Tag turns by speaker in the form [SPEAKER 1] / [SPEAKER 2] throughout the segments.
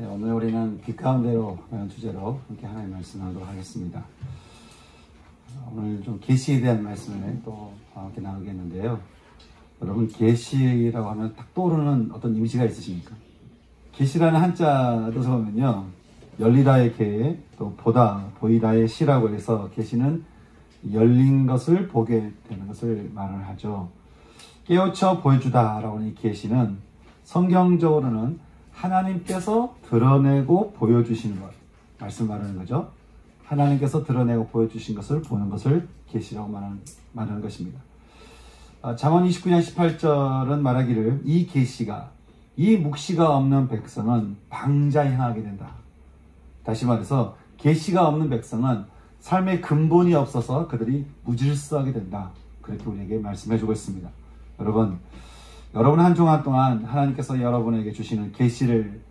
[SPEAKER 1] 네, 오늘 우리는 빛 가운데로 라는 주제로 함께 하나님의 말씀을 하도록 하겠습니다. 오늘 좀 계시에 대한 말씀을 또 함께 나누겠는데요. 여러분, 계시라고 하면 딱 떠오르는 어떤 이미지가 있으십니까? 계시라는 한자 뜻을 보면요, 열리다의 계, 또 보다, 보이다의 시라고 해서 계시는 열린 것을 보게 되는 것을 말을 하죠. 깨우쳐 보여주다라고 하는 이 계시는 성경적으로는 하나님께서 드러내고 보여주시는 것, 말씀 말하는 거죠. 하나님께서 드러내고 보여주신 것을 보는 것을 계시라고 말하는 것입니다. 잠언 29장 18절은 말하기를 이 계시가, 이 묵시가 없는 백성은 방자행하게 된다. 다시 말해서 계시가 없는 백성은 삶의 근본이 없어서 그들이 무질서하게 된다. 그렇게 우리에게 말씀해주고 있습니다. 여러분 한 주간 동안 하나님께서 여러분에게 주시는 계시를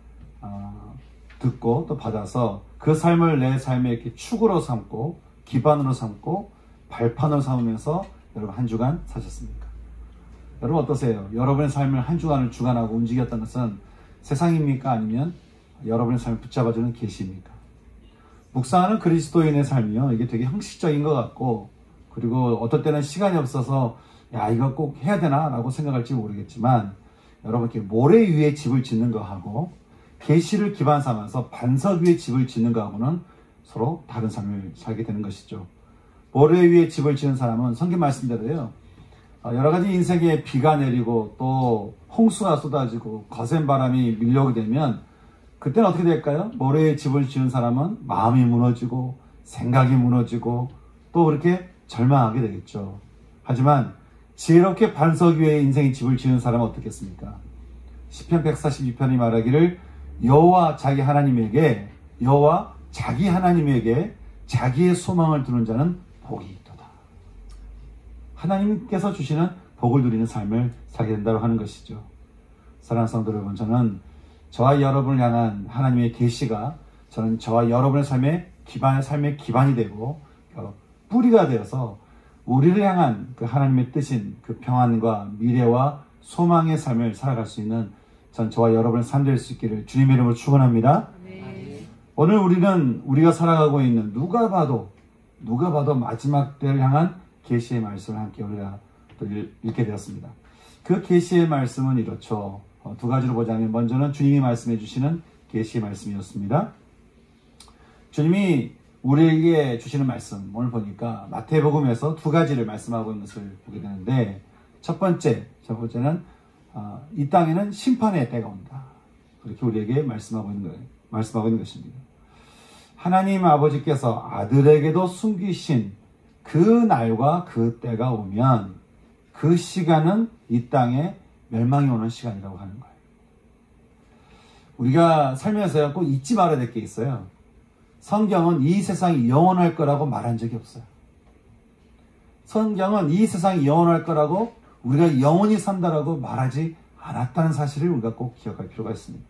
[SPEAKER 1] 듣고 또 받아서 그 삶을 내 삶의 이렇게 축으로 삼고 기반으로 삼고 발판으로 삼으면서 여러분 한 주간 사셨습니까? 여러분 어떠세요? 여러분의 삶을 한 주간을 주관하고 움직였던 것은 세상입니까? 아니면 여러분의 삶을 붙잡아주는 계시입니까? 묵상하는 그리스도인의 삶이요, 이게 되게 형식적인 것 같고, 그리고 어떨 때는 시간이 없어서 야, 이거 꼭 해야 되나? 라고 생각할지 모르겠지만, 여러분, 이렇게 모래 위에 집을 짓는 거하고, 계시를 기반 삼아서 반석 위에 집을 짓는 거하고는 서로 다른 삶을 살게 되는 것이죠. 모래 위에 집을 짓는 사람은 성경 말씀대로요, 여러 가지 인생에 비가 내리고, 또 홍수가 쏟아지고, 거센 바람이 밀려오게 되면, 그때는 어떻게 될까요? 모래 위에 집을 지은 사람은 마음이 무너지고, 생각이 무너지고, 또 그렇게 절망하게 되겠죠. 하지만, 지혜롭게 반석 위에 인생의 집을 지은 사람은 어떻겠습니까? 시편 142편이 말하기를 여호와 자기 하나님에게 자기의 소망을 두는 자는 복이 있도다. 하나님께서 주시는 복을 누리는 삶을 살게 된다고 하는 것이죠. 사랑하는 성도 여러분, 저는 저와 여러분을 향한 하나님의 계시가 저는 저와 여러분의 삶의 기반이 되고 뿌리가 되어서 우리를 향한 그 하나님의 뜻인 그 평안과 미래와 소망의 삶을 살아갈 수 있는 저와 여러분의 삶 될 수 있기를 주님의 이름으로 축원합니다. 네. 오늘 우리가 살아가고 있는 누가 봐도 마지막 때를 향한 계시의 말씀을 함께 우리가 또 읽게 되었습니다. 그 계시의 말씀은 이렇죠. 두 가지로 보자면 먼저는 주님이 말씀해 주시는 계시의 말씀이었습니다. 주님이 우리에게 주시는 말씀, 오늘 보니까 마태복음에서 두 가지를 말씀하고 있는 것을 보게 되는데, 첫 번째는 이 땅에는 심판의 때가 온다. 그렇게 우리에게 말씀하고 있는 것입니다. 하나님 아버지께서 아들에게도 숨기신 그 날과 그 때가 오면 그 시간은 이 땅에 멸망이 오는 시간이라고 하는 거예요. 우리가 살면서 꼭 잊지 말아야 될 게 있어요. 성경은 이 세상이 영원할 거라고 말한 적이 없어요. 성경은 이 세상이 영원할 거라고 우리가 영원히 산다라고 말하지 않았다는 사실을 우리가 꼭 기억할 필요가 있습니다.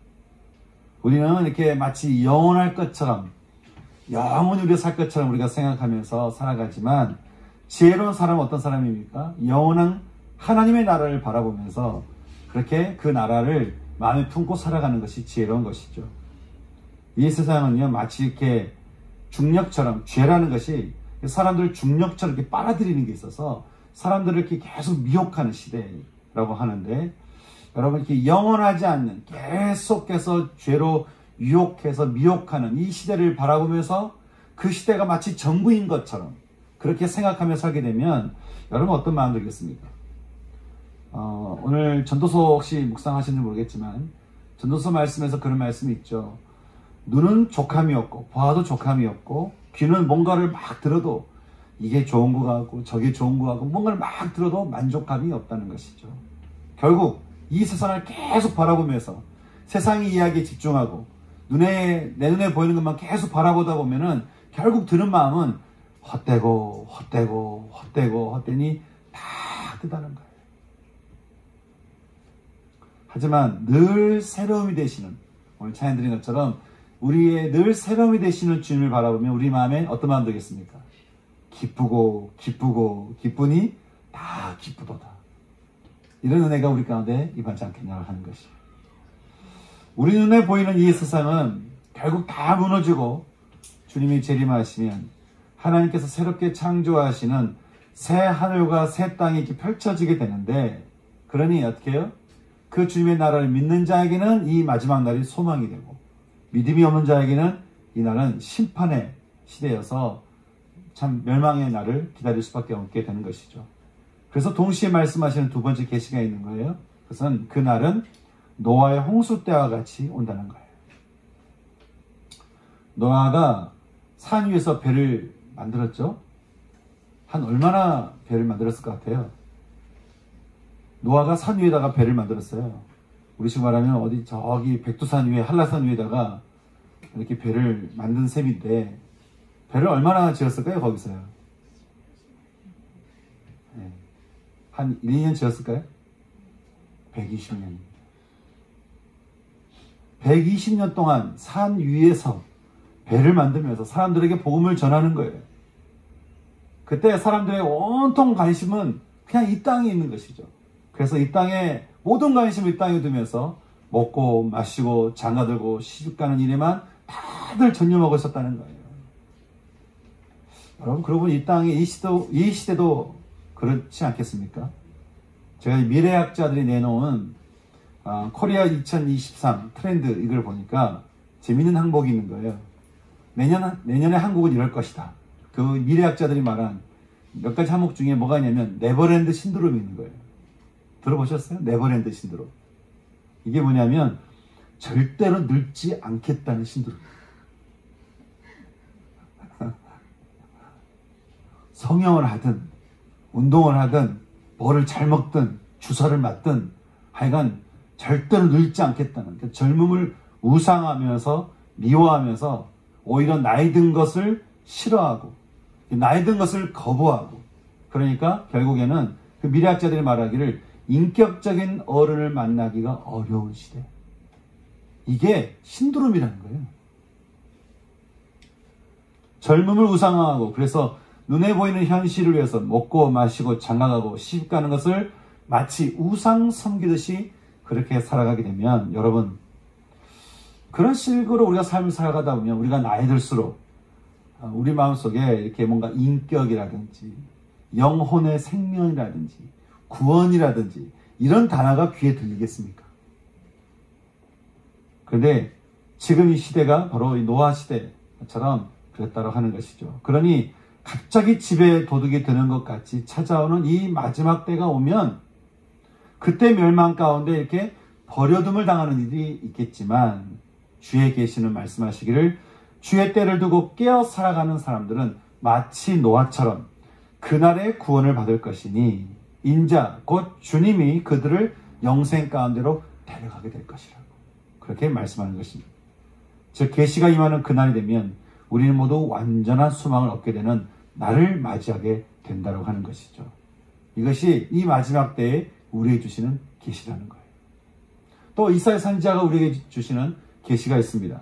[SPEAKER 1] 우리는 이렇게 마치 영원할 것처럼, 영원히 우리가 살 것처럼 우리가 생각하면서 살아가지만, 지혜로운 사람은 어떤 사람입니까? 영원한 하나님의 나라를 바라보면서 그렇게 그 나라를 마음에 품고 살아가는 것이 지혜로운 것이죠. 이 세상은요, 마치 이렇게 중력처럼, 죄라는 것이 사람들을 중력처럼 이렇게 빨아들이는 게 있어서 사람들을 이렇게 계속 미혹하는 시대라고 하는데, 여러분, 이렇게 영원하지 않는, 계속해서 죄로 유혹해서 미혹하는 이 시대를 바라보면서 그 시대가 마치 전부인 것처럼 그렇게 생각하며 살게 되면 여러분 어떤 마음 들겠습니까? 오늘 전도서 혹시 묵상하시는지 모르겠지만, 전도서 말씀에서 그런 말씀이 있죠. 눈은 족함이 없고 봐도 족함이 없고 귀는 뭔가를 막 들어도 이게 좋은 것 같고 저게 좋은 것 같고 뭔가를 막 들어도 만족감이 없다는 것이죠. 결국 이 세상을 계속 바라보면서 세상의 이야기에 집중하고 내 눈에 보이는 것만 계속 바라보다 보면은 결국 드는 마음은 헛되니 다 뜨다는 거예요. 하지만 늘 새로움이 되시는, 오늘 찬양 드린 것처럼 우리의 늘 새로움이 되시는 주님을 바라보면 우리 마음에 어떤 마음 되겠습니까? 기쁘니 다 기쁘도다. 이런 은혜가 우리 가운데 임하지 않겠냐고 하는 것이에요. 우리 눈에 보이는 이 세상은 결국 다 무너지고 주님이 재림하시면 하나님께서 새롭게 창조하시는 새 하늘과 새 땅이 이렇게 펼쳐지게 되는데, 그러니 어떻게 해요? 그 주님의 나라를 믿는 자에게는 이 마지막 날이 소망이 되고, 믿음이 없는 자에게는 이 날은 심판의 시대여서 참 멸망의 날을 기다릴 수밖에 없게 되는 것이죠. 그래서 동시에 말씀하시는 두 번째 계시가 있는 거예요. 그것은 그 날은 노아의 홍수 때와 같이 온다는 거예요. 노아가 산 위에서 배를 만들었죠. 한 얼마나 배를 만들었을 것 같아요? 노아가 산 위에다가 배를 만들었어요. 우리식 말하면 어디 저기 백두산 위에, 한라산 위에다가 이렇게 배를 만든 셈인데, 배를 얼마나 지었을까요? 거기서요. 네. 한 1, 2년 지었을까요? 120년. 120년 동안 산 위에서 배를 만들면서 사람들에게 복음을 전하는 거예요. 그때 사람들의 온통 관심은 그냥 이 땅에 있는 것이죠. 그래서 이 땅에 모든 관심을 이 땅에 두면서 먹고 마시고 장가들고 시집가는 일에만 다들 전념하고 있었다는 거예요. 여러분, 그러고 보니 이 땅에 이 시대도 그렇지 않겠습니까? 제가 미래학자들이 내놓은 코리아 2023 트렌드 이걸 보니까 재밌는 항목이 있는 거예요. 내년에 한국은 이럴 것이다. 그 미래학자들이 말한 몇 가지 항목 중에 뭐가 있냐면 네버랜드 신드롬이 있는 거예요. 들어보셨어요? 네버랜드 신드롬. 이게 뭐냐면 절대로 늙지 않겠다는 신드롬. 성형을 하든 운동을 하든 뭐를 잘 먹든 주사를 맞든 하여간 절대로 늙지 않겠다는, 그 젊음을 우상하면서 미워하면서 오히려 나이 든 것을 싫어하고 나이 든 것을 거부하고, 그러니까 결국에는 그 미래학자들이 말하기를 인격적인 어른을 만나기가 어려운 시대. 이게 신드롬이라는 거예요. 젊음을 우상화하고, 그래서 눈에 보이는 현실을 위해서 먹고 마시고 장가가고 시집가는 것을 마치 우상 섬기듯이 그렇게 살아가게 되면, 여러분, 그런 식으로 우리가 삶을 살아가다 보면 우리가 나이 들수록 우리 마음속에 이렇게 뭔가 인격이라든지 영혼의 생명이라든지 구원이라든지 이런 단어가 귀에 들리겠습니까? 그런데 지금 이 시대가 바로 이 노아 시대처럼 그랬다고 하는 것이죠. 그러니 갑자기 집에 도둑이 드는 것 같이 찾아오는 이 마지막 때가 오면 그때 멸망 가운데 이렇게 버려둠을 당하는 일이 있겠지만, 주의 계시는 말씀하시기를 주의 때를 두고 깨어 살아가는 사람들은 마치 노아처럼 그날의 구원을 받을 것이니 인자 곧 주님이 그들을 영생 가운데로 데려가게 될 것이라고 그렇게 말씀하는 것입니다. 즉 계시가 임하는 그날이 되면 우리는 모두 완전한 소망을 얻게 되는 날을 맞이하게 된다고 하는 것이죠. 이것이 이 마지막 때에 우리에게 주시는 계시라는 거예요. 또 이사야 선지자가 우리에게 주시는 계시가 있습니다.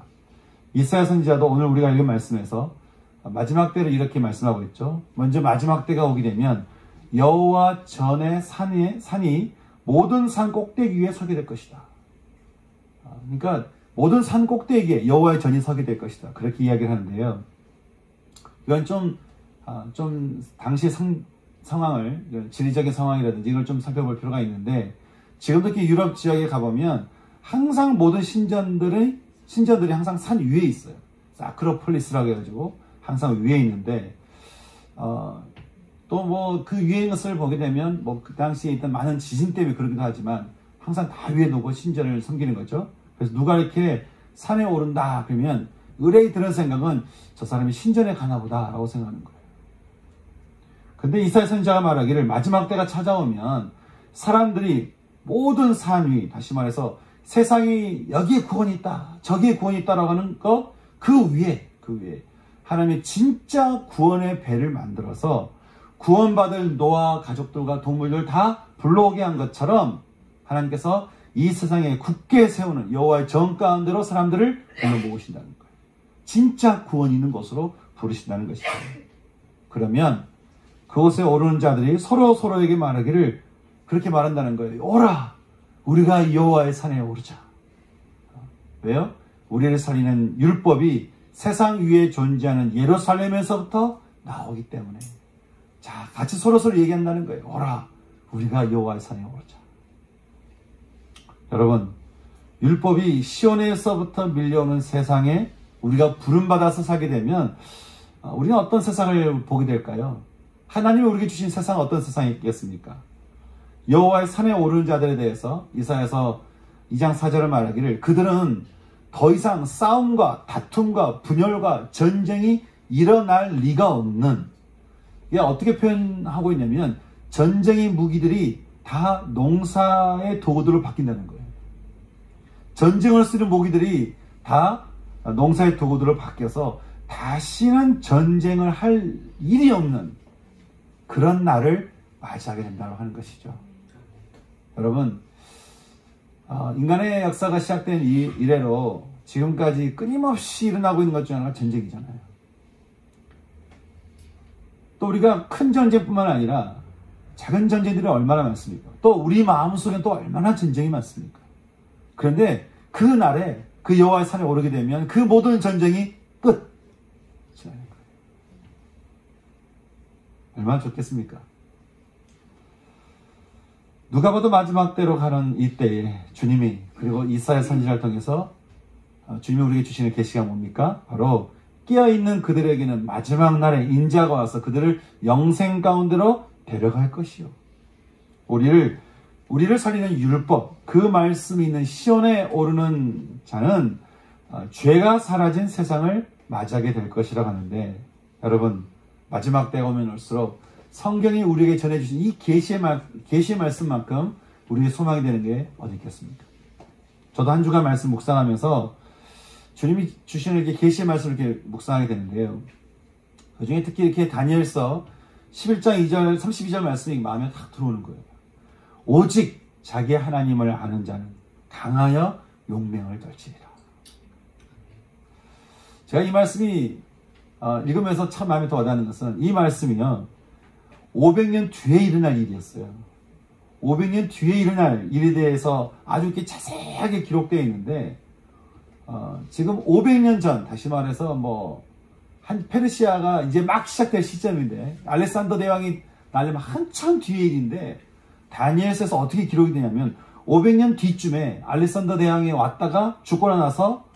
[SPEAKER 1] 이사야 선지자도 오늘 우리가 읽은 말씀에서 마지막 때를 이렇게 말씀하고 있죠. 먼저 마지막 때가 오게 되면 여호와 전의 산이 모든 산 꼭대기 위에 서게 될 것이다. 그러니까 모든 산 꼭대기에 여호와의 전이 서게 될 것이다. 그렇게 이야기를 하는데요. 이건 좀 당시 상황을, 지리적인 상황이라든지 이걸 좀 살펴볼 필요가 있는데, 지금도 이렇게 유럽 지역에 가보면 항상 모든 신전들이 항상 산 위에 있어요. 아크로폴리스라고 해가지고 항상 위에 있는데, 또 뭐 그 위에 있는 것을 보게 되면 뭐 그 당시에 있던 많은 지진 때문에 그러기도 하지만 항상 다 위에 놓고 신전을 섬기는 거죠. 그래서 누가 이렇게 산에 오른다 그러면 의뢰이 드는 생각은 저 사람이 신전에 가나 보다 라고 생각하는 거예요. 근데 이사야 선지자가 말하기를 마지막 때가 찾아오면 사람들이 모든 산 위, 다시 말해서 세상이 여기에 구원이 있다, 저기에 구원이 있다라고 하는 것, 그 위에 하나님의 진짜 구원의 배를 만들어서 구원받을 노아 가족들과 동물들 다 불러오게 한 것처럼 하나님께서 이 세상에 굳게 세우는 여호와의 정 가운데로 사람들을 불러 모으신다는 거예요. 진짜 구원 있는 곳으로 부르신다는 것이죠. 그러면 그곳에 오르는 자들이 서로에게 말하기를 그렇게 말한다는 거예요. 오라! 우리가 여호와의 산에 오르자. 왜요? 우리를 살리는 율법이 세상 위에 존재하는 예루살렘에서부터 나오기 때문에. 자, 같이 서로서로 얘기한다는 거예요. 오라, 우리가 여호와의 산에 오르자. 여러분, 율법이 시온에서부터 밀려오는 세상에 우리가 부름받아서 살게 되면 우리는 어떤 세상을 보게 될까요? 하나님이 우리에게 주신 세상은 어떤 세상이겠습니까? 여호와의 산에 오르는 자들에 대해서 이사야서 2장 4절을 말하기를 그들은 더 이상 싸움과 다툼과 분열과 전쟁이 일어날 리가 없는, 이게 어떻게 표현하고 있냐면 전쟁의 무기들이 다 농사의 도구들로 바뀐다는 거예요. 전쟁을 쓰는 무기들이 다 농사의 도구들로 바뀌어서 다시는 전쟁을 할 일이 없는 그런 날을 맞이하게 된다고 하는 것이죠. 여러분, 인간의 역사가 시작된 이래로 지금까지 끊임없이 일어나고 있는 것 중 하나가 전쟁이잖아요. 또 우리가 큰 전쟁뿐만 아니라 작은 전쟁들이 얼마나 많습니까? 또 우리 마음속엔 또 얼마나 전쟁이 많습니까? 그런데 그 날에 그 여호와의 산에 오르게 되면 그 모든 전쟁이 끝. 얼마나 좋겠습니까? 누가 봐도 마지막 때로 가는 이때에 주님이, 그리고 이사야 선지자를 통해서 주님이 우리에게 주시는 계시가 뭡니까? 바로 깨어있는 그들에게는 마지막 날에 인자가 와서 그들을 영생 가운데로 데려갈 것이요. 우리를 살리는 율법, 그 말씀이 있는 시온에 오르는 자는 죄가 사라진 세상을 맞이하게 될 것이라고 하는데, 여러분, 마지막 때가 오면 올수록 성경이 우리에게 전해주신 이 계시의 말씀만큼 우리에게 소망이 되는 게 어디 있겠습니까? 저도 한 주간 말씀 묵상하면서 주님이 주시는 이렇게 계시의 말씀을 이렇게 묵상하게 되는데요. 그 중에 특히 이렇게 다니엘서 11장 2절, 32절 말씀이 마음에 탁 들어오는 거예요. 오직 자기 하나님을 아는 자는 강하여 용맹을 떨치리라. 제가 이 말씀이 읽으면서 참 마음에 더 와닿는 것은, 이 말씀이요 500년 뒤에 일어날 일이었어요. 500년 뒤에 일어날 일에 대해서 아주 이렇게 자세하게 기록되어 있는데, 지금 500년 전, 다시 말해서 한 페르시아가 이제 막 시작될 시점인데, 알렉산더 대왕이 날려면 한참 뒤의 일인데, 다니엘서에서 어떻게 기록이 되냐면 500년 뒤쯤에 알렉산더 대왕이 왔다가 죽고 나서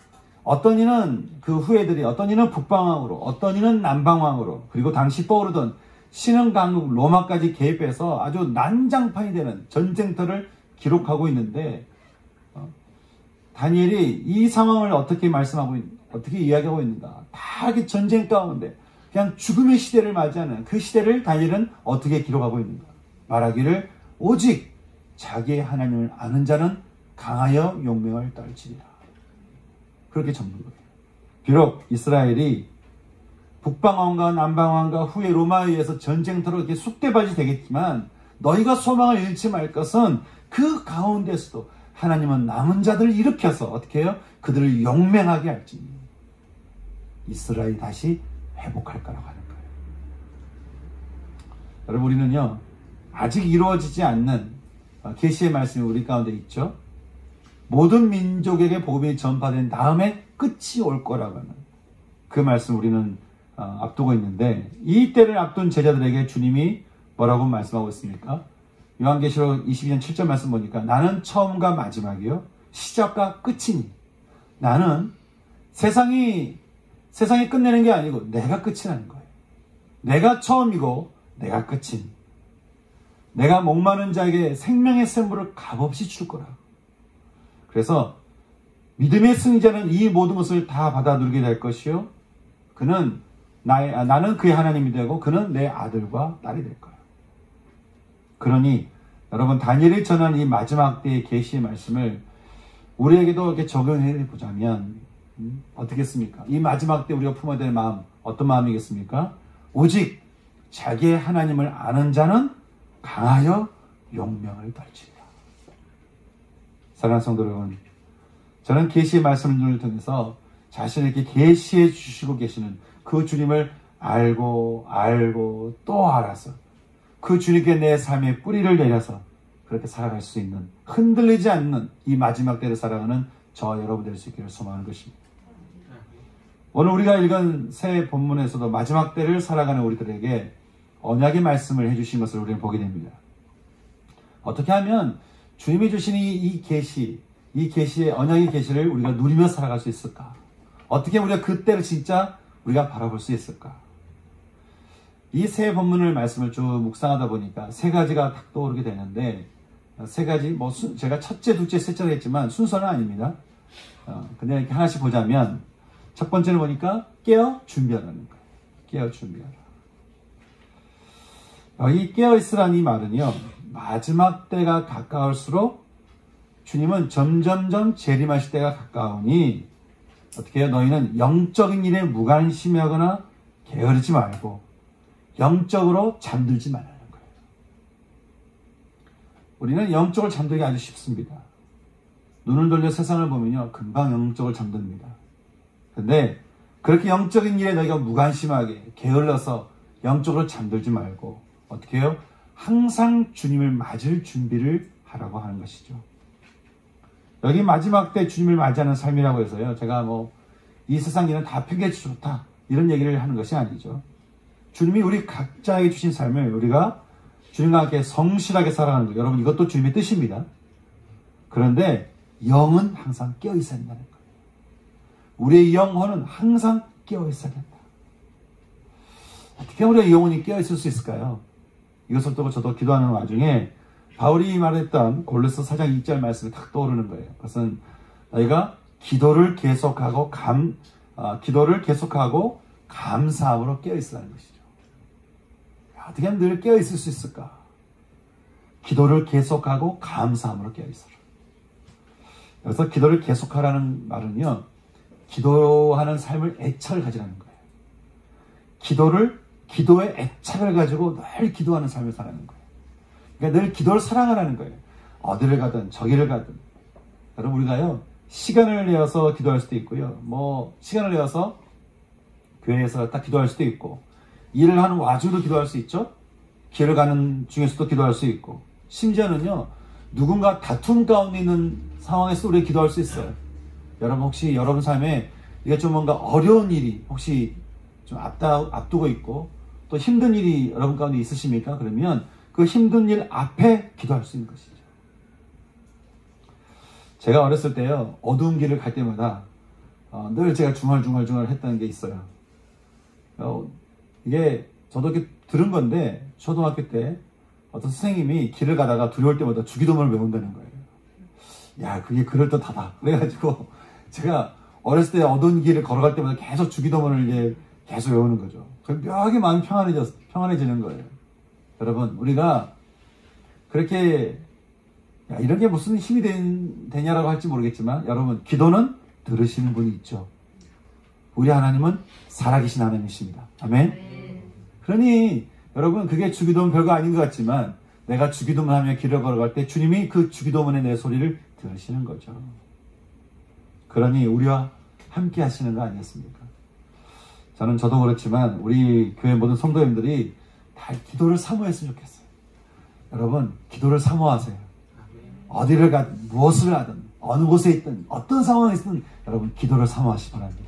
[SPEAKER 1] 어떤 이는 그 후예들이, 어떤 이는 북방왕으로, 어떤 이는 남방왕으로, 그리고 당시 떠오르던 신흥 강국 로마까지 개입해서 아주 난장판이 되는 전쟁터를 기록하고 있는데, 다니엘이 이 상황을 어떻게 어떻게 이야기하고 있는가? 다 이렇게 전쟁 가운데 그냥 죽음의 시대를 맞이하는 그 시대를 다니엘은 어떻게 기록하고 있는가? 말하기를 오직 자기의 하나님을 아는 자는 강하여 용맹을 떨치리라. 그렇게 접는 거예요. 비록 이스라엘이 북방왕과 남방왕과 후에 로마에 의해서 전쟁터로 이렇게 쑥대밭이 되겠지만, 너희가 소망을 잃지 말 것은 그 가운데서도 하나님은 남은 자들을 일으켜서 어떻게 해요? 그들을 용맹하게 할지 이스라엘이 다시 회복할 거라고 하는 거예요. 여러분, 우리는요 아직 이루어지지 않는 계시의 말씀이 우리 가운데 있죠. 모든 민족에게 복음이 전파된 다음에 끝이 올 거라고 하는 그 말씀 우리는 앞두고 있는데, 이 때를 앞둔 제자들에게 주님이 뭐라고 말씀하고 있습니까? 요한계시록 22장 7절 말씀 보니까 나는 처음과 마지막이요 시작과 끝이니, 나는 세상이 끝내는 게 아니고 내가 끝이라는 거예요. 내가 처음이고 내가 끝인, 내가 목마른 자에게 생명의 샘물을 값없이 줄 거라. 그래서 믿음의 승리자는 이 모든 것을 다 받아 누리게 될 것이요, 나는 그의 하나님이 되고 그는 내 아들과 딸이 될 거야. 그러니 여러분, 다니엘이 전한 이 마지막 때의 계시의 말씀을 우리에게도 이렇게 적용해 보자면 어떻겠습니까? 이 마지막 때 우리가 품어야 될 마음, 어떤 마음이겠습니까? 오직 자기의 하나님을 아는 자는 강하여 용명을 떨치리라. 사랑하는 성도 여러분, 저는 계시의 말씀을 통해서 자신에게 계시해 주시고 계시는 그 주님을 알고 또 알아서 그 주님께 내 삶의 뿌리를 내려서 그렇게 살아갈 수 있는, 흔들리지 않는 이 마지막 때를 살아가는 저와 여러분 될 수 있기를 소망하는 것입니다. 오늘 우리가 읽은 새 본문에서도 마지막 때를 살아가는 우리들에게 언약의 말씀을 해주신 것을 우리는 보게 됩니다. 어떻게 하면 주님이 주신 이 계시의 언약의 계시를 우리가 누리며 살아갈 수 있을까? 어떻게 우리가 그때를 진짜 우리가 바라볼 수 있을까? 이 새 본문을 말씀을 쭉 묵상하다 보니까 세 가지가 딱 떠오르게 되는데, 세 가지, 제가 첫째, 둘째, 셋째로 했지만 순서는 아닙니다. 근데 이렇게 하나씩 보자면, 첫 번째는 보니까 깨어 준비하라는 거예요. 깨어 준비하라. 이 깨어 있으라는 이 말은요, 마지막 때가 가까울수록 주님은 점점점 재림하실 때가 가까우니 어떻게 해요? 너희는 영적인 일에 무관심하거나 게으르지 말고 영적으로 잠들지 말라는 거예요. 우리는 영적으로 잠들기 아주 쉽습니다. 눈을 돌려 세상을 보면요, 금방 영적으로 잠듭니다. 근데 그렇게 영적인 일에 너희가 무관심하게 게을러서 영적으로 잠들지 말고 어떻게 해요? 항상 주님을 맞을 준비를 하라고 하는 것이죠. 여기 마지막 때 주님을 맞이하는 삶이라고 해서요, 제가 이 세상 일은 다 팽개치 좋다 이런 얘기를 하는 것이 아니죠. 주님이 우리 각자에게 주신 삶을 우리가 주님과 함께 성실하게 살아가는 것, 여러분 이것도 주님의 뜻입니다. 그런데 영은 항상 깨어 있어야 된다는 거예요. 우리의 영혼은 항상 깨어 있어야 된다. 어떻게 우리의 영혼이 깨어 있을 수 있을까요? 이것을 두고 저도 기도하는 와중에 바울이 말했던 골로새 4장 2절 말씀이 딱 떠오르는 거예요. 그것은 너희가 기도를 계속하고 감사함으로 깨어 있으라는 것이죠. 어떻게 하면 늘 깨어 있을 수 있을까? 기도를 계속하고 감사함으로 깨어 있어라. 여기서 기도를 계속하라는 말은요, 기도하는 삶을 애착을 가지라는 거예요. 기도의 애착을 가지고 늘 기도하는 삶을 살아가는 거예요. 그러니까 늘 기도를 사랑하라는 거예요. 어디를 가든 저기를 가든. 여러분 우리가요, 시간을 내어서 기도할 수도 있고요. 시간을 내어서 교회에서 딱 기도할 수도 있고, 일을 하는 와중도 기도할 수 있죠. 길을 가는 중에서도 기도할 수 있고, 심지어는요, 누군가 다툼 가운데 있는 상황에서 우리가 기도할 수 있어요. 여러분 혹시 여러분 삶에 이게 좀 뭔가 어려운 일이 혹시 좀 앞두고 있고 또 힘든 일이 여러분 가운데 있으십니까? 그러면 그 힘든 일 앞에 기도할 수 있는 것이죠. 제가 어렸을 때요, 어두운 길을 갈 때마다 늘 제가 중얼중얼 했던 게 있어요. 이게 저도 이렇게 들은 건데, 초등학교 때 어떤 선생님이 길을 가다가 두려울 때마다 주기도문을 외운다는 거예요. 야, 그게 그럴듯하다. 그래가지고 제가 어렸을 때 어두운 길을 걸어갈 때마다 계속 주기도문을 이제 계속 외우는 거죠. 묘하게 마음이 평안해지는 거예요. 여러분, 우리가 그렇게 이런 게 무슨 힘이 되냐라고 할지 모르겠지만, 여러분, 기도는 들으시는 분이 있죠. 우리 하나님은 살아계신 하나님이십니다. 아멘. 그러니 여러분, 그게 주기도문 별거 아닌 것 같지만 내가 주기도문 하며 길을 걸어갈 때 주님이 그 주기도문의 내 소리를 들으시는 거죠. 그러니 우리와 함께 하시는 거 아니겠습니까? 저도 그렇지만 우리 교회 모든 성도님들이 다 기도를 사모했으면 좋겠어요. 여러분, 기도를 사모하세요. 어디를 가든 무엇을 하든 어느 곳에 있든 어떤 상황에 있든 여러분 기도를 사모하시기 바랍니다.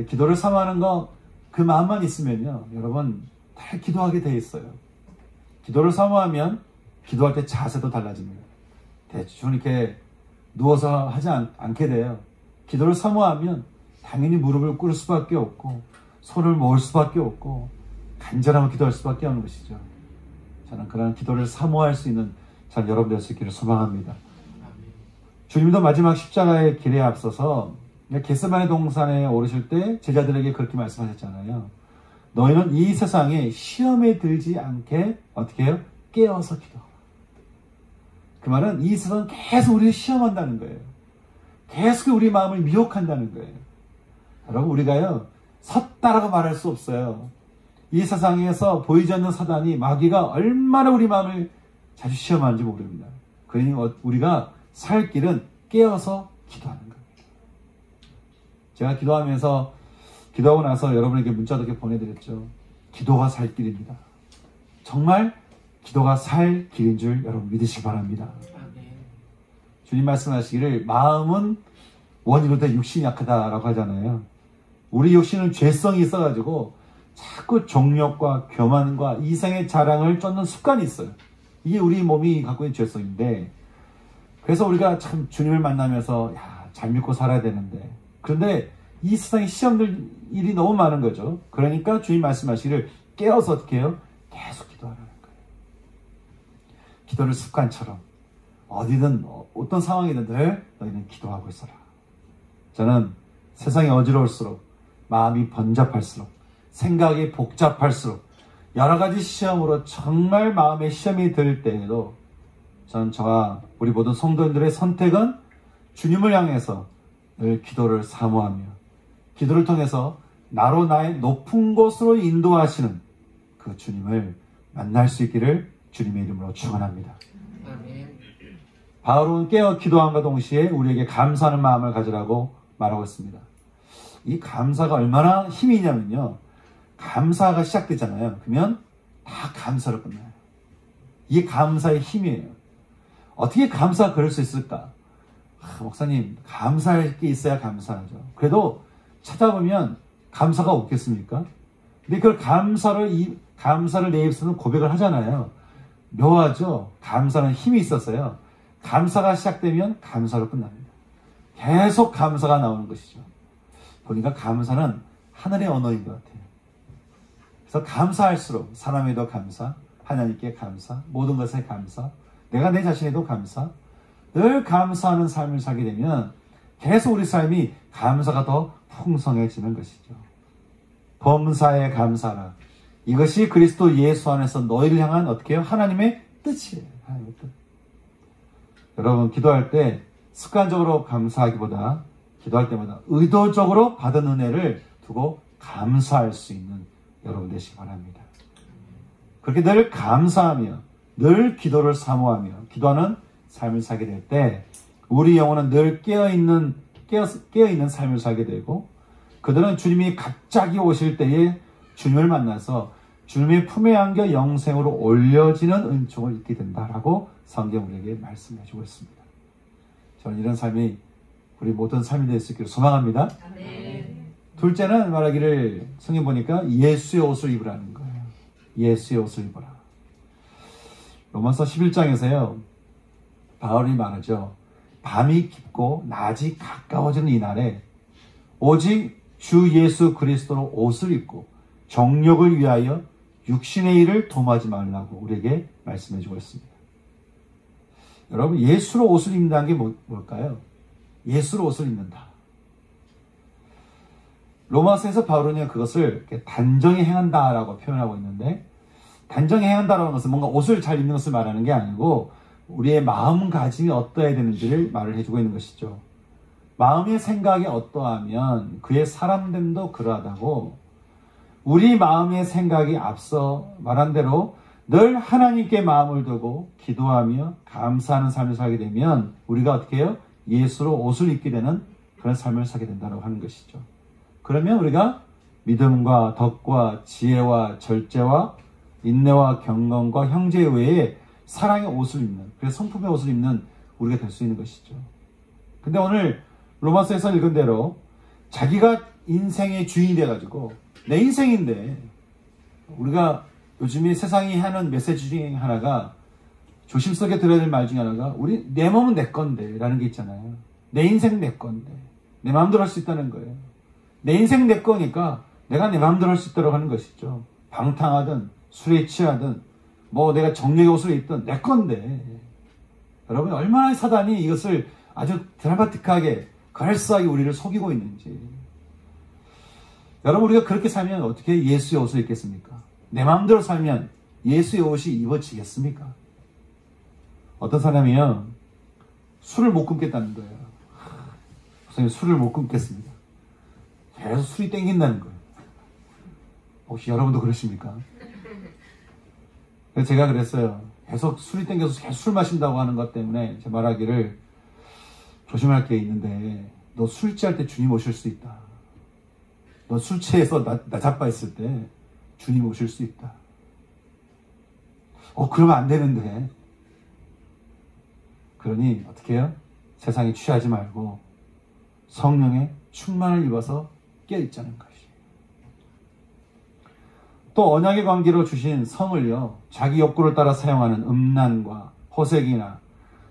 [SPEAKER 1] 기도를 사모하는 거, 그 마음만 있으면요, 여러분 다 기도하게 돼 있어요. 기도를 사모하면 기도할 때 자세도 달라집니다. 대충 이렇게 누워서 하지 않게 돼요. 기도를 사모하면 당연히 무릎을 꿇을 수밖에 없고 손을 모을 수밖에 없고 간절하면 기도할 수밖에 없는 것이죠. 저는 그런 기도를 사모할 수 있는 전 여러분 될 수 있기를 소망합니다. 주님도 마지막 십자가의 길에 앞서서 겟세마네 동산에 오르실 때 제자들에게 그렇게 말씀하셨잖아요. 너희는 이 세상에 시험에 들지 않게 어떻게 해요? 깨어서 기도하라. 그 말은 이 세상은 계속 우리를 시험한다는 거예요. 계속 우리 마음을 미혹한다는 거예요. 여러분, 우리가요, 섰다라고 말할 수 없어요. 이 세상에서 보이지 않는 사단이, 마귀가 얼마나 우리 마음을 자주 시험하는지 모릅니다. 그러니 우리가 살 길은 깨어서 기도하는 겁니다. 제가 기도하고 나서 여러분에게 문자도 이렇게 보내드렸죠. 기도가 살 길입니다. 정말 기도가 살 길인 줄 여러분 믿으시기 바랍니다. 주님 말씀하시기를 마음은 원이로되 육신이 약하다라고 하잖아요. 우리 육신은 죄성이 있어가지고 자꾸 정욕과 교만과 이생의 자랑을 쫓는 습관이 있어요. 이게 우리 몸이 갖고 있는 죄성인데, 그래서 우리가 참 주님을 만나면서 잘 믿고 살아야 되는데, 그런데 이 세상에 시험들 일이 너무 많은 거죠. 그러니까 주님 말씀하시기를 깨어서 어떻게 해요? 계속 기도하라는 거예요. 기도를 습관처럼 어디든 어떤 상황이든 늘 너희는 기도하고 있어라. 저는 세상이 어지러울수록, 마음이 번잡할수록, 생각이 복잡할수록, 여러 가지 시험으로 정말 마음에 시험이 들 때에도 저는 저와 우리 모든 성도님들의 선택은 주님을 향해서 늘 기도를 사모하며, 기도를 통해서 나로 나의 높은 곳으로 인도하시는 그 주님을 만날 수 있기를 주님의 이름으로 축원합니다. 바울은 깨어 기도함과 동시에 우리에게 감사하는 마음을 가지라고 말하고 있습니다. 이 감사가 얼마나 힘이 있냐면요, 감사가 시작되잖아요. 그러면 다 감사로 끝나요. 이게 감사의 힘이에요. 어떻게 감사가 그럴 수 있을까? 목사님, 감사할 게 있어야 감사하죠. 그래도 찾아보면 감사가 없겠습니까? 근데 그걸 감사를 내 입술은 고백을 하잖아요. 묘하죠? 감사는 힘이 있어서요. 감사가 시작되면 감사로 끝납니다. 계속 감사가 나오는 것이죠. 보니까 감사는 하늘의 언어인 것 같아요. 그래서 감사할수록 사람에도 감사, 하나님께 감사, 모든 것에 감사, 내가 내 자신에도 감사, 늘 감사하는 삶을 살게 되면 계속 우리 삶이 감사가 더 풍성해지는 것이죠. 범사에 감사라. 이것이 그리스도 예수 안에서 너희를 향한 어떻게 해요? 하나님의 뜻이에요. 하나님의 뜻. 여러분, 기도할 때 습관적으로 감사하기보다 기도할 때마다 의도적으로 받은 은혜를 두고 감사할 수 있는 여러분 되시기 바랍니다. 그렇게 늘 감사하며 늘 기도를 사모하며 기도하는 삶을 살게 될 때 우리 영혼은 늘 깨어있는 삶을 살게 되고, 그들은 주님이 갑자기 오실 때에 주님을 만나서 주님의 품에 안겨 영생으로 올려지는 은총을 잊게 된다라고 성경 우리에게 말씀해 주고 있습니다. 저는 이런 삶이 우리 모든 삶이 될 수 있기를 소망합니다. 아멘. 둘째는 말하기를 성경 보니까 예수의 옷을 입으라는 거예요. 예수의 옷을 입어라. 로마서 11장에서요. 바울이 말하죠. 밤이 깊고 낮이 가까워지는 이날에 오직 주 예수 그리스도로 옷을 입고 정욕을 위하여 육신의 일을 도모하지 말라고 우리에게 말씀해 주고 있습니다. 여러분, 예수로 옷을 입는다는 게 뭘까요? 예수로 옷을 입는다. 로마서에서 바울은 그것을 단정히 행한다라고 표현하고 있는데, 단정히 행한다라는 것은 뭔가 옷을 잘 입는 것을 말하는 게 아니고 우리의 마음가짐이 어떠해야 되는지를 말을 해주고 있는 것이죠. 마음의 생각이 어떠하면 그의 사람됨도 그러하다고, 우리 마음의 생각이 앞서 말한 대로 늘 하나님께 마음을 두고 기도하며 감사하는 삶을 살게 되면 우리가 어떻게 해요? 예수로 옷을 입게 되는 그런 삶을 살게 된다고 하는 것이죠. 그러면 우리가 믿음과 덕과 지혜와 절제와 인내와 경건과 형제의 외에 사랑의 옷을 입는, 그래서 성품의 옷을 입는 우리가 될 수 있는 것이죠. 근데 오늘 로마서에서 읽은 대로 자기가 인생의 주인이 돼가지고 내 인생인데, 우리가 요즘에 세상이 하는 메시지 중에 하나가, 조심스럽게 들어야 될 말 중에 하나가 내 몸은 내 건데 라는 게 있잖아요. 내 인생 내 건데 내 마음대로 할 수 있다는 거예요. 내 인생 내 거니까 내가 내 마음대로 할 수 있다고 하는 것이죠. 방탕하든 술에 취하든 뭐 내가 정력의 옷을 입든 내 건데, 여러분 얼마나 사단이 이것을 아주 드라마틱하게 그럴싸하게 우리를 속이고 있는지. 여러분, 우리가 그렇게 살면 어떻게 예수의 옷을 입겠습니까? 내 마음대로 살면 예수의 옷이 입어지겠습니까? 어떤 사람이요, 술을 못 끊겠다는 거예요. 선생님, 술을 못 끊겠습니다. 계속 술이 땡긴다는 거예요. 혹시 여러분도 그러십니까? 그래서 제가 그랬어요. 계속 술이 땡겨서 계속 술 마신다고 하는 것 때문에 제 말하기를, 조심할 게 있는데 너 술 취할 때 주님 오실 수 있다. 너 술 취해서 나자빠했을 때 주님 오실 수 있다. 그러면 안 되는데. 그러니 어떻게 해요? 세상에 취하지 말고 성령의 충만을 입어서 깨어있자는 것이에요. 또 언약의 관계로 주신 성을요, 자기 욕구를 따라 사용하는 음란과 호색이나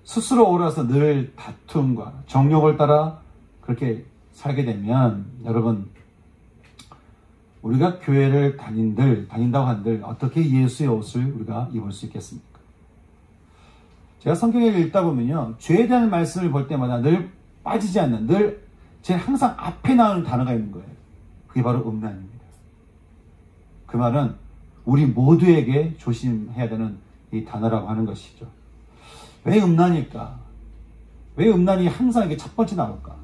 [SPEAKER 1] 스스로 오라서 늘 다툼과 정욕을 따라 그렇게 살게 되면, 여러분, 우리가 교회를 다닌다고 한들 어떻게 예수의 옷을 우리가 입을 수 있겠습니까? 제가 성경을 읽다 보면요, 죄에 대한 말씀을 볼 때마다 늘 빠지지 않는, 늘 제 항상 앞에 나오는 단어가 있는 거예요. 그게 바로 음란입니다. 그 말은 우리 모두에게 조심해야 되는 이 단어라고 하는 것이죠. 왜 음란일까? 왜 음란이 항상 이게 첫 번째 나올까?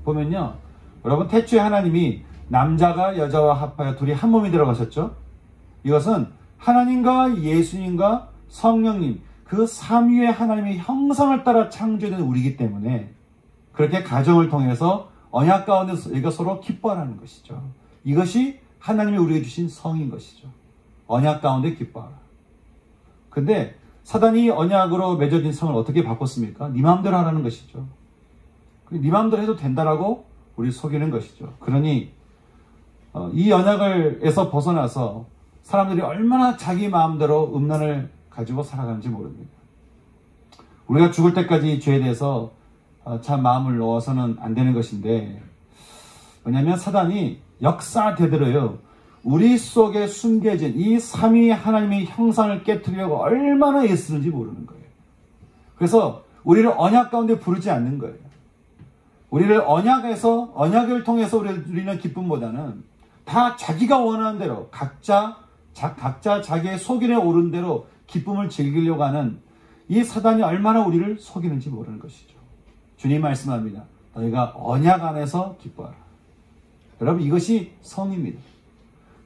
[SPEAKER 1] 보면요, 여러분, 태초에 하나님이 남자가 여자와 합하여 둘이 한 몸이 들어가셨죠? 이것은 하나님과 예수님과 성령님, 그 삼위의 하나님의 형상을 따라 창조된 우리이기 때문에 그렇게 가정을 통해서 언약 가운데서 우리가 서로 기뻐하라는 것이죠. 이것이 하나님이 우리에게 주신 성인 것이죠. 언약 가운데 기뻐하라. 근데 사단이 언약으로 맺어진 성을 어떻게 바꿨습니까? 네 마음대로 하라는 것이죠. 네 마음대로 해도 된다라고 우리 속이는 것이죠. 그러니 이 언약에서 벗어나서 사람들이 얼마나 자기 마음대로 음란을 가지고 살아가는지 모릅니다. 우리가 죽을 때까지 죄에 대해서 참 마음을 놓아서는 안 되는 것인데, 왜냐하면 사단이 역사대대로요, 우리 속에 숨겨진 이 삼위 하나님의 형상을 깨트리려고 얼마나 애쓰는지 모르는 거예요. 그래서 우리를 언약 가운데 부르지 않는 거예요. 우리를 언약을 통해서 우리는 기쁨보다는 다 자기가 원하는 대로 각자 자기의 속인에 오른 대로 기쁨을 즐기려고 하는 이 사단이 얼마나 우리를 속이는지 모르는 것이죠. 주님 말씀합니다. 너희가 언약 안에서 기뻐하라. 여러분, 이것이 성입니다.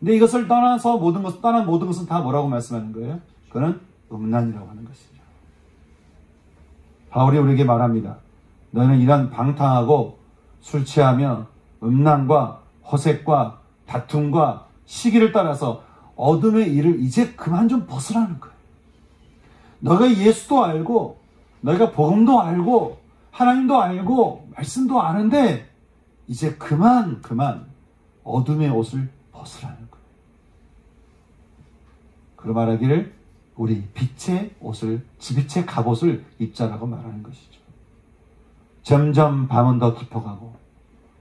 [SPEAKER 1] 근데 이것을 떠난 모든 것은 다 뭐라고 말씀하는 거예요? 그는 음란이라고 하는 것이죠. 바울이 우리에게 말합니다. 너희는 이런 방탕하고 술 취하며 음란과 허색과 다툼과 시기를 따라서 어둠의 일을 이제 그만 좀 벗으라는 거예요. 너희가 예수도 알고, 너희가 복음도 알고, 하나님도 알고, 말씀도 아는데 이제 그만 어둠의 옷을 벗으라는 거예요. 그러 말하기를 우리 빛의 옷을, 빛의 갑옷을 입자라고 말하는 것이죠. 점점 밤은 더 깊어가고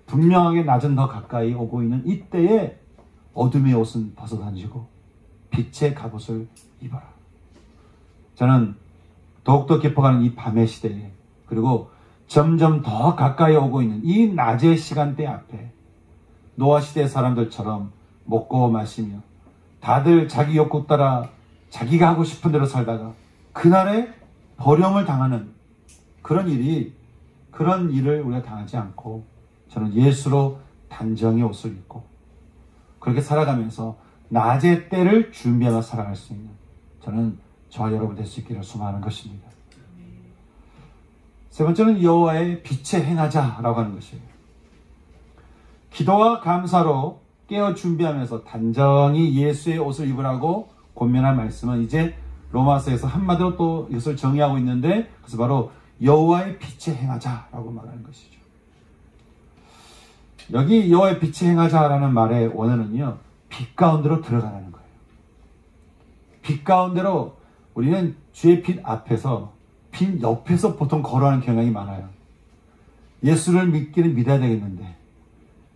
[SPEAKER 1] 분명하게 낮은 더 가까이 오고 있는 이때에 어둠의 옷은 벗어던지고 빛의 갑옷을 입어라. 저는 더욱더 깊어가는 이 밤의 시대에, 그리고 점점 더 가까이 오고 있는 이 낮의 시간대 앞에 노아 시대 사람들처럼 먹고 마시며 다들 자기 욕구 따라 자기가 하고 싶은 대로 살다가 그날에 버림을 당하는 그런 일을 우리가 당하지 않고, 저는 예수로 단정의 옷을 입고 그렇게 살아가면서 낮의 때를 준비하며 살아갈 수 있는, 저는 저와 여러분 될 수 있기를 소망하는 것입니다. 세 번째는 여호와의 빛에 행하자라고 하는 것이에요. 기도와 감사로 깨어 준비하면서 단정히 예수의 옷을 입으라고 권면한 말씀은 이제 로마서에서 한마디로 또 이것을 정의하고 있는데, 그래서 바로 여호와의 빛에 행하자라고 말하는 것이죠. 여기 여호와의 빛에 행하자라는 말의 원어는요, 빛 가운데로 들어가라는 거예요. 빛 가운데로, 우리는 주의 빛 앞에서, 빛 옆에서 보통 걸어가는 경향이 많아요. 예수를 믿기는 믿어야 되겠는데,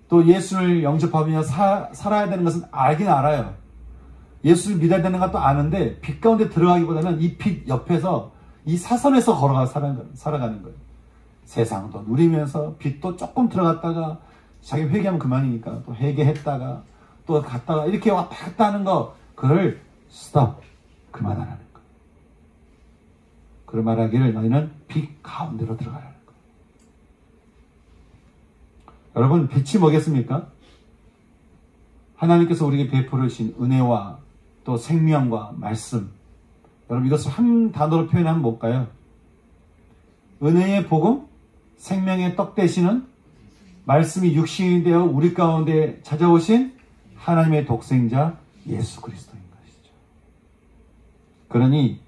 [SPEAKER 1] 또 예수를 영접하며 살아야 되는 것은 알긴 알아요. 예수를 믿어야 되는 것도 아는데 빛 가운데 들어가기보다는 이 빛 옆에서, 이 사선에서 걸어가 살아가는 거예요. 세상도 누리면서 빛도 조금 들어갔다가 자기 회개하면 그만이니까 또 회개했다가 또 갔다가 이렇게 왔다 갔다 하는 거, 그걸 스톱, 그만하라는 거예요. 그런 말하기를 너희는 빛 가운데로 들어가라는 거예요. 여러분, 빛이 뭐겠습니까? 하나님께서 우리에게 베풀어 주신 은혜와 또 생명과 말씀. 여러분, 이것을 한 단어로 표현하면 뭘까요? 은혜의 복음, 생명의 떡 되시는 말씀이 육신이 되어 우리 가운데 찾아오신 하나님의 독생자 예수 그리스도인 것이죠. 그러니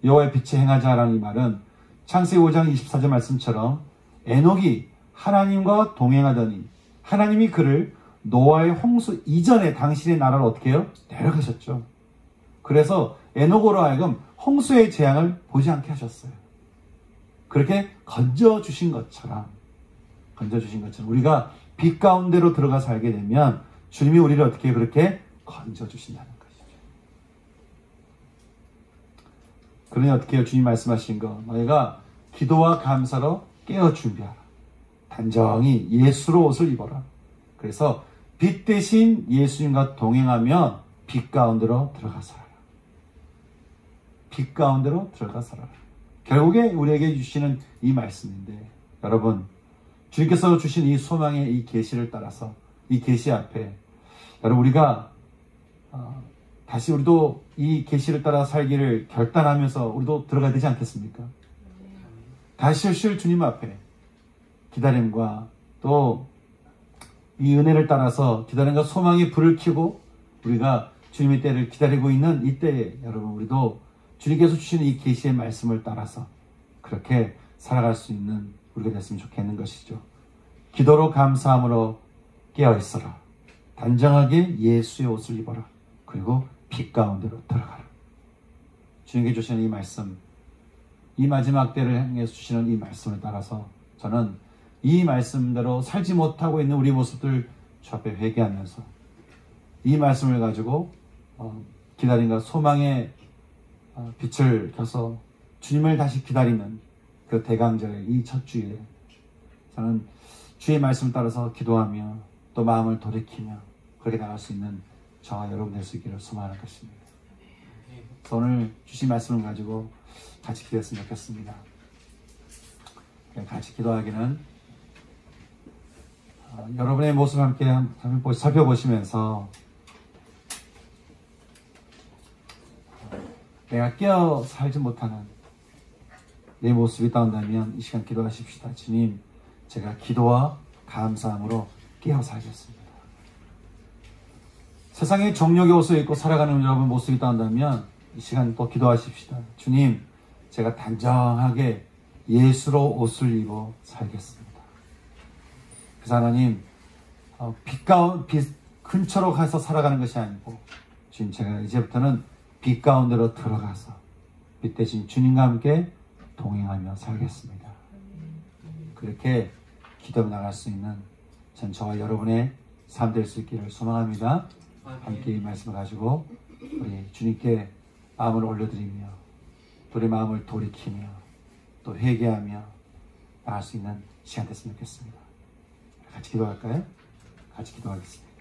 [SPEAKER 1] 여호와의 빛에 행하자라는 이 말은 창세기 5장 24절 말씀처럼 에녹이 하나님과 동행하더니 하나님이 그를 노아의 홍수 이전에 당신의 나라로 어떻게 해요? 내려가셨죠. 그래서 에녹으로 하여금 홍수의 재앙을 보지 않게 하셨어요. 그렇게 건져주신 것처럼 우리가 빛 가운데로 들어가 살게 되면 주님이 우리를 어떻게 그렇게 건져주신다는 것이죠. 그러니 어떻게 해요? 주님 말씀하신 거, 너희가 기도와 감사로 깨어 준비하라. 단정히 예수로 옷을 입어라. 그래서 빛 대신 예수님과 동행하며 빛 가운데로 들어가 살아라. 빛 가운데로 들어가 살아라. 결국에 우리에게 주시는 이 말씀인데, 여러분, 주님께서 주신 이 소망의 이 계시를 따라서 이 계시 앞에 여러분 우리가 다시 우리도 이 계시를 따라 살기를 결단하면서 우리도 들어가야 되지 않겠습니까? 다시 오실 주님 앞에 기다림과 또 이 은혜를 따라서 기다림과 소망의 불을 켜고 우리가 주님의 때를 기다리고 있는 이때에 여러분 우리도 주님께서 주시는 이 계시의 말씀을 따라서 그렇게 살아갈 수 있는 우리가 됐으면 좋겠는 것이죠. 기도로 감사함으로 깨어있어라. 단정하게 예수의 옷을 입어라. 그리고 빛 가운데로 들어가라. 주님께 주시는 이 말씀, 이 마지막 때를 향해서 주시는 이 말씀을 따라서 저는 이 말씀대로 살지 못하고 있는 우리 모습들 주 앞에 회개하면서 이 말씀을 가지고 기다림과 소망의 빛을 켜서 주님을 다시 기다리는 그 대강절의 이 첫 주일에 저는 주의 말씀을 따라서 기도하며 또 마음을 돌이키며 그렇게 나갈 수 있는 저와 여러분 될 수 있기를 소망하는 것입니다. 그래서 오늘 주신 말씀을 가지고 같이 기도했으면 좋겠습니다. 같이 기도하기는 여러분의 모습을 함께 살펴보시면서 내가 깨어 살지 못하는 내 모습이 있다면 이 시간 기도하십시다. 주님, 제가 기도와 감사함으로 깨어 살겠습니다. 세상의 정욕의 옷을 입고 살아가는 여러분 모습이 있다면 이 시간 또 기도하십시다. 주님, 제가 단정하게 예수로 옷을 입어 살겠습니다. 그래서 하나님, 빛 근처로 가서 살아가는 것이 아니고 주님, 제가 이제부터는 빛 가운데로 들어가서 빛 대신 주님과 함께 동행하며 살겠습니다. 그렇게 기도해 나갈 수 있는 전 저와 여러분의 삶 될 수 있기를 소망합니다. 함께 이 말씀을 가지고 우리 주님께 마음을 올려드리며 우리 마음을 돌이키며 또 회개하며 나갈 수 있는 시간 됐으면 좋겠습니다. 같이 기도할까요? 같이 기도하겠습니다.